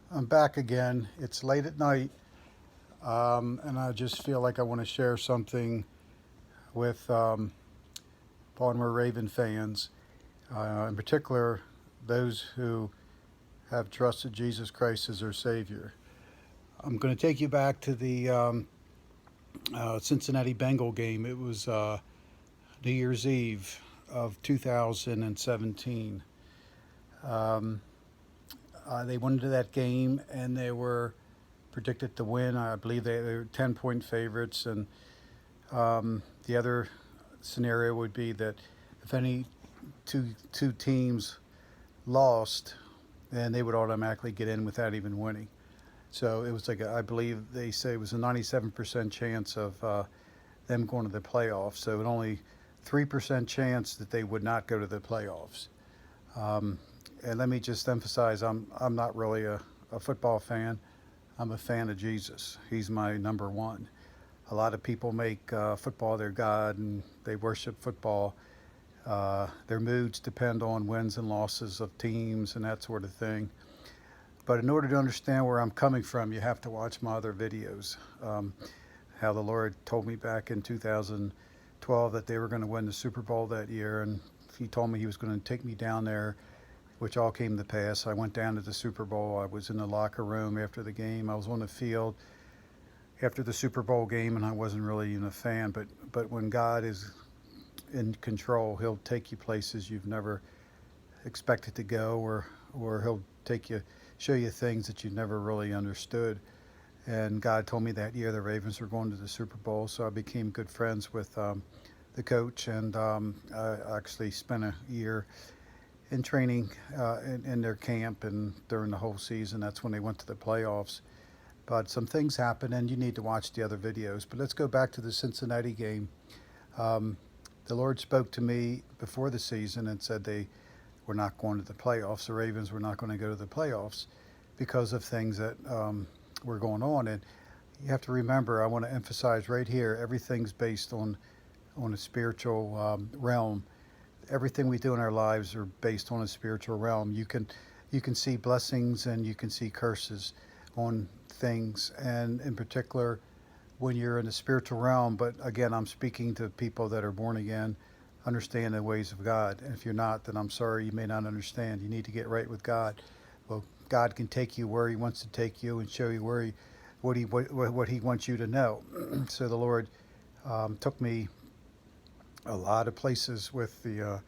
I'm back again. It's late at night, and I just feel like I want to share something with Baltimore Raven fans, in particular those who have trusted Jesus Christ as their Savior. I'm going to take you back to the Cincinnati Bengal game. It was New Year's Eve of 2017. Um, they went into that game and they were predicted to win. I believe they were 10-point favorites, and the other scenario would be that if any two teams lost, then they would automatically get in without even winning. So it was like I believe they say it was a 97% chance of them going to the playoffs. So an only 3% chance that they would not go to the playoffs. Um, and let me just emphasize, I'm not really a football fan. I'm a fan of Jesus. He's my number one. A lot of people make football their God and they worship football. Their moods depend on wins and losses of teams and that sort of thing. But in order to understand where I'm coming from, you have to watch my other videos. How the Lord told me back in 2012 that they were going to win the Super Bowl that year, and He told me He was going to take me down there, which all came to pass. I went down to the Super Bowl. I was in the locker room after the game. I was on the field after the Super Bowl game, and I wasn't really even a fan. But when God is in control, He'll take you places you've never expected to go, or He'll take you, show you things that you never really understood. And God told me that year the Ravens were going to the Super Bowl, so I became good friends with the coach, and I actually spent a year in training in their camp, and during the whole season. That's when they went to the playoffs. But some things happened, and you need to watch the other videos. But let's go back to the Cincinnati game. Um, the Lord spoke to me before the season and said they were not going to the playoffs. The Ravens were not going to go to the playoffs because of things that were going on. And you have to remember, I want to emphasize right here, everything's based on a spiritual realm. Everything we do in our lives are based on a spiritual realm. You can see blessings and you can see curses on things, and in particular when you're in the spiritual realm. But again, I'm speaking to people that are born again, understand the ways of God. And if you're not, then I'm sorry, you may not understand. You need to get right with God. Well, God can take you where He wants to take you and show you where what He wants you to know. So the Lord took me a lot of places with the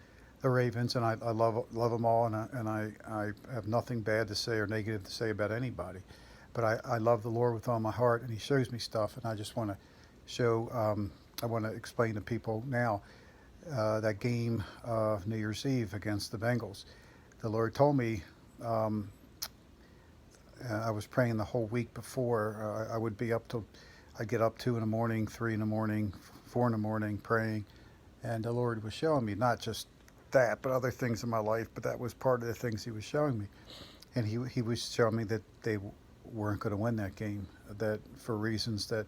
Ravens, and I love them all, and I have nothing bad to say or negative to say about anybody. But I love the Lord with all my heart, and He shows me stuff, and I just want to show. I want to explain to people now that game of New Year's Eve against the Bengals. The Lord told me. I was praying the whole week before. I would be up till I'd get up 2 in the morning, 3 in the morning, 4 in the morning praying, and the Lord was showing me not just that, but other things in my life. But that was part of the things He was showing me, and He was showing me that they weren't going to win that game. That for reasons that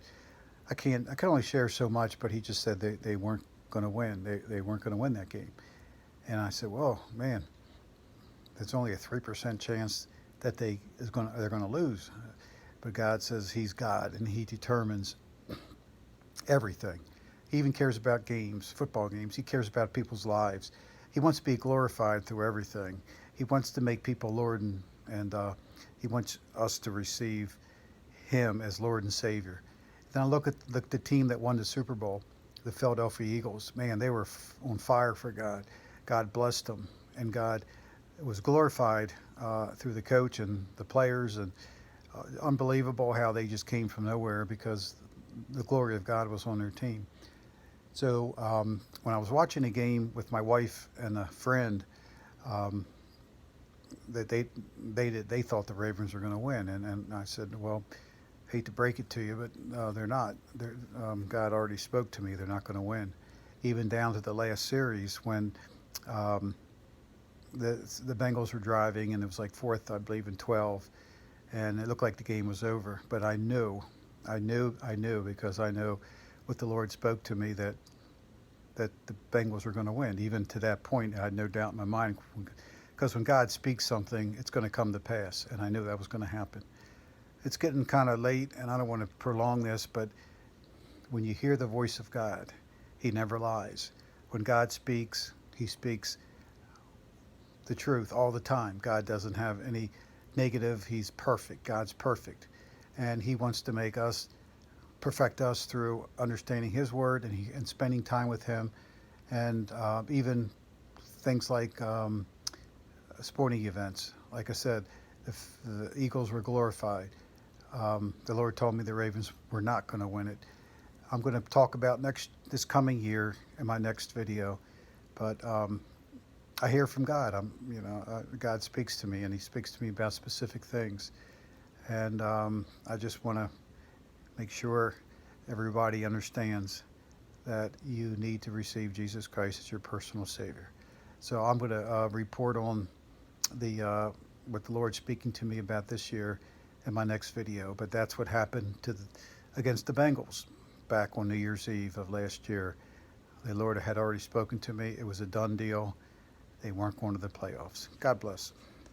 I can only share so much. But He just said they weren't going to win. They weren't going to win that game. And I said, well, man, there's only a 3% chance that they're going to lose. But God says He's God, and He determines everything. He even cares about games, football games. He cares about people's lives. He wants to be glorified through everything. He wants to make people Lord, and He wants us to receive Him as Lord and Savior. Then I look at the team that won the Super Bowl, the Philadelphia Eagles. Man, they were on fire for God. God blessed them, and God was glorified through the coach and the players. And unbelievable how they just came from nowhere because the glory of God was on their team. So when I was watching a game with my wife and a friend, um, that they thought the Ravens were going to win, and I said, well, hate to break it to you, but they're not. God already spoke to me; they're not going to win. Even down to the last series when um, the Bengals were driving, and it was like fourth, I believe, and 12, and it looked like the game was over. But I knew because I know what the Lord spoke to me that the Bengals were going to win. Even to that point, I had no doubt in my mind because when God speaks something, it's going to come to pass, and I knew that was going to happen. It's getting kind of late, and I don't want to prolong this, but when you hear the voice of God, he never lies. When God speaks, he speaks the truth all the time. God doesn't have any negative. He's perfect. God's perfect. And he wants to make us, perfect us through understanding his word and spending time with him. And even things like sporting events. Like I said, if the Eagles were glorified, the Lord told me the Ravens were not going to win it. I'm going to talk about this coming year in my next video, but I hear from God. God speaks to me, and he speaks to me about specific things. And I just want to make sure everybody understands that you need to receive Jesus Christ as your personal Savior. So I'm going to report on what the Lord's speaking to me about this year in my next video. But that's what happened against the Bengals back on New Year's Eve of last year. The Lord had already spoken to me. It was a done deal. They weren't going to the playoffs. God bless.